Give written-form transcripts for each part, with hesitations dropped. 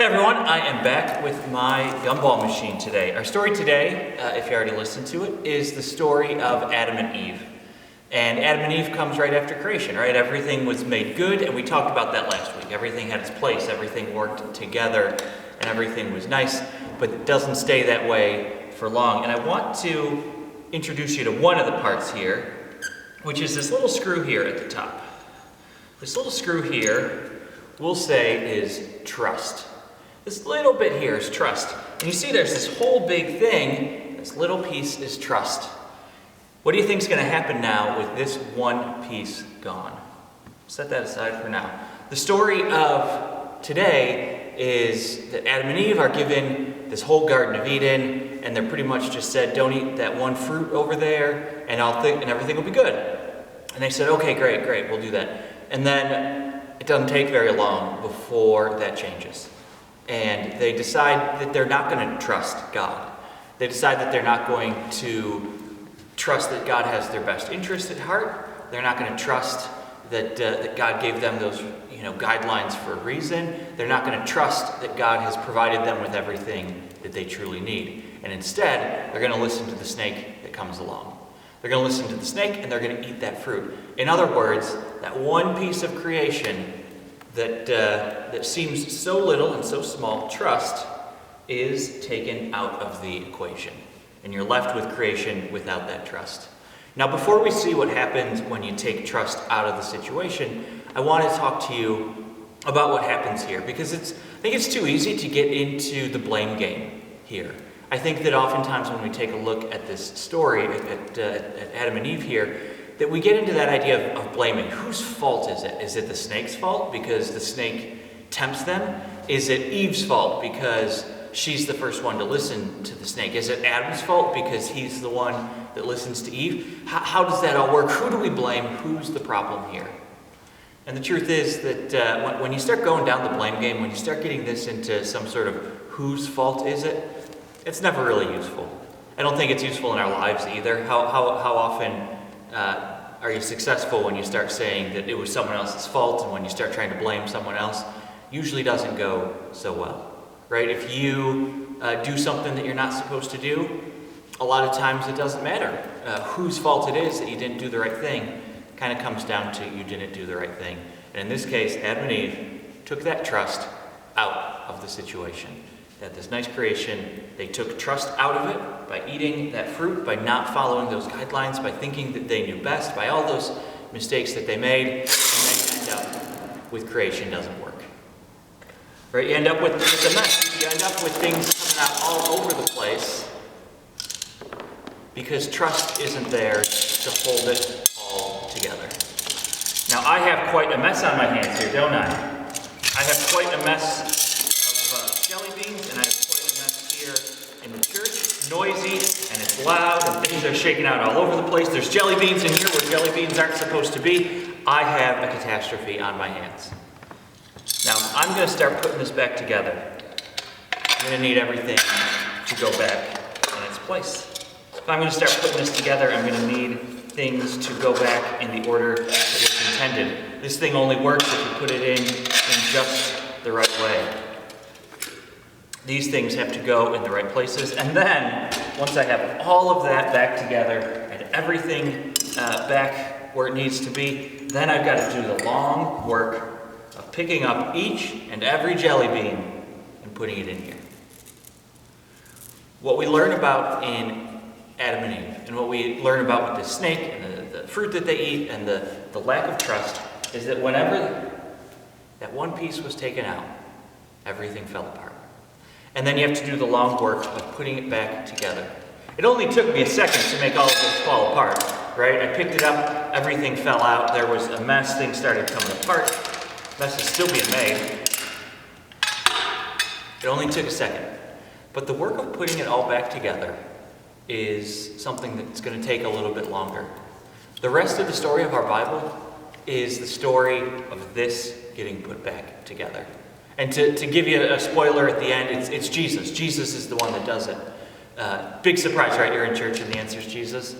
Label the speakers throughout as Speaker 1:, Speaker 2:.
Speaker 1: Hey everyone, I am back with my gumball machine today. Our story today, if you already listened to it, is the story of Adam and Eve. And Adam and Eve comes right after creation, right? Everything was made good, and we talked about that last week. Everything had its place, everything worked together, and everything was nice, but it doesn't stay that way for long. And I want to introduce you to one of the parts here, which is this little screw here at the top. This little screw here, we'll say, is trust. This little bit here is trust. And you see there's this whole big thing, this little piece is trust. What do you think is going to happen now with this one piece gone? Set that aside for now. The story of today is that Adam and Eve are given this whole Garden of Eden, and they're pretty much just said, don't eat that one fruit over there, and everything will be good. And they said, okay, great, we'll do that. And then it doesn't take very long before that changes. And they decide that they're not going to trust God. They decide that they're not going to trust that God has their best interest at heart. They're not going to trust that God gave them those guidelines for a reason. They're not going to trust that God has provided them with everything that they truly need. And instead, they're going to listen to the snake that comes along. They're going to listen to the snake and they're going to eat that fruit. In other words, that one piece of creation that seems so little and so small, trust, is taken out of the equation. And you're left with creation without that trust. Now, before we see what happens when you take trust out of the situation, I want to talk to you about what happens here, because I think it's too easy to get into the blame game here. I think that oftentimes when we take a look at this story, at Adam and Eve here, that we get into that idea of blaming. Whose fault is it? Is it the snake's fault because the snake tempts them? Is it Eve's fault because she's the first one to listen to the snake? Is it Adam's fault because he's the one that listens to Eve? How does that all work? Who do we blame? Who's the problem here? And the truth is that when you start going down the blame game, when you start getting this into some sort of whose fault is it, it's never really useful. I don't think it's useful in our lives either. How often are you successful when you start saying that it was someone else's fault, and when you start trying to blame someone else? Usually doesn't go so well, right? If you do something that you're not supposed to do, a lot of times it doesn't matter whose fault it is that you didn't do the right thing. It kind of comes down to you didn't do the right thing. And in this case, Adam and Eve took that trust out of the situation. That this nice creation, they took trust out of it by eating that fruit, by not following those guidelines, by thinking that they knew best, by all those mistakes that they made, and then end up with creation doesn't work. Right? You end up with a mess. You end up with things coming out all over the place because trust isn't there to hold it all together. Now, I have quite a mess on my hands here, don't I? I have quite a mess jelly beans, and I have quite a mess here in the church. It's noisy and it's loud and things are shaking out all over the place. There's jelly beans in here where jelly beans aren't supposed to be. I have a catastrophe on my hands. Now, I'm going to start putting this back together. I'm going to need everything to go back in its place. If I'm going to start putting this together, I'm going to need things to go back in the order that was intended. This thing only works if you put it in just the right way. These things have to go in the right places. And then, once I have all of that back together and everything back where it needs to be, then I've got to do the long work of picking up each and every jelly bean and putting it in here. What we learn about in Adam and Eve, and what we learn about with the snake and the fruit that they eat and the lack of trust, is that whenever that one piece was taken out, everything fell apart. And then you have to do the long work of putting it back together. It only took me a second to make all of this fall apart, right? I picked it up, everything fell out, there was a mess, things started coming apart. Mess is still being made. It only took a second. But the work of putting it all back together is something that's going to take a little bit longer. The rest of the story of our Bible is the story of this getting put back together. And to give you a spoiler at the end, it's Jesus. Jesus is the one that does it. Big surprise, right? You're in church and the answer is Jesus.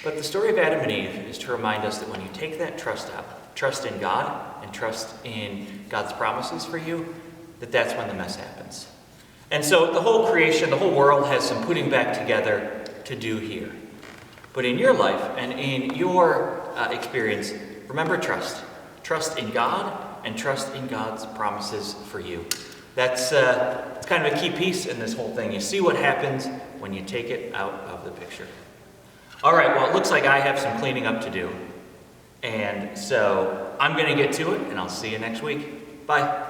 Speaker 1: But the story of Adam and Eve is to remind us that when you take that trust out, trust in God and trust in God's promises for you, that's when the mess happens. And so the whole creation, the whole world has some putting back together to do here. But in your life and in your experience, remember trust. Trust in God and trust in God's promises for you. That's it's kind of a key piece in this whole thing. You see what happens when you take it out of the picture. All right, well, it looks like I have some cleaning up to do. And so I'm going to get to it, and I'll see you next week. Bye.